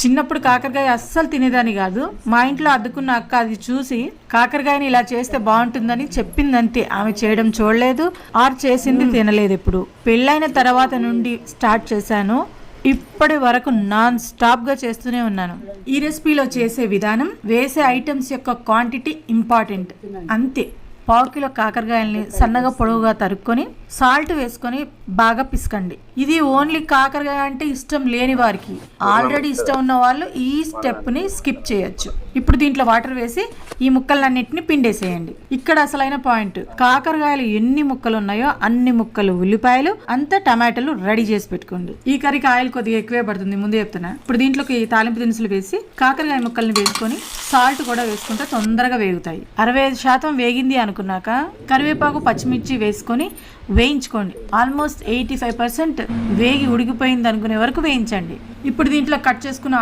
చిన్నప్పుడు కాకరకాయ అస్సలు తినేదాన్ని కాదు. మా ఇంట్లో అద్దుకున్న అక్క అది చూసి కాకరకాయని ఇలా చేస్తే బాగుంటుందని చెప్పిందంతే. ఆమె చేయడం చూడలేదు, ఆర్ చేసింది తినలేదు. ఎప్పుడు పెళ్ళైన తర్వాత నుండి స్టార్ట్ చేశాను, ఇప్పటి వరకు నాన్ స్టాప్ గా చేస్తూనే ఉన్నాను. ఈ రెసిపీలో చేసే విధానం, వేసే ఐటమ్స్ యొక్క క్వాంటిటీ ఇంపార్టెంట్ అంతే. 1/4 కిలో కాకరకాయల్ని సన్నగా పొడవుగా తరుక్కొని సాల్ట్ వేసుకొని బాగా పిసకండి. ఇది ఓన్లీ కాకరకాయ అంటే ఇష్టం లేని వారికి, ఆల్రెడీ ఇష్టం ఉన్న వాళ్ళు ఈ స్టెప్ ని స్కిప్ చేయొచ్చు. ఇప్పుడు దీంట్లో వాటర్ వేసి ఈ ముక్కలన్నిటిని పిండేసేయండి. ఇక్కడ అసలైన పాయింట్, కాకరకాయలు ఎన్ని ముక్కలు ఉన్నాయో అన్ని ముక్కలు ఉల్లిపాయలు, అంతా టమాటాలు రెడీ చేసి పెట్టుకోండి. ఈ కర్రీకి ఆయిల్ కొద్దిగా ఎక్కువే పడుతుంది, ముందే చెప్తున్నా. ఇప్పుడు దీంట్లోకి తాలింపు దినుసులు వేసి కాకరకాయ ముక్కల్ని వేసుకొని సాల్ట్ కూడా వేసుకుంటే తొందరగా వేగుతాయి. 65% వేగింది అనుకున్నాక కరివేపాకు, పచ్చిమిర్చి వేసుకొని వేయించుకోండి. ఆల్మోస్ట్ 85% వేగి ఉడికిపోయింది అనుకునే వరకు వేయించండి. ఇప్పుడు దీంట్లో కట్ చేసుకున్న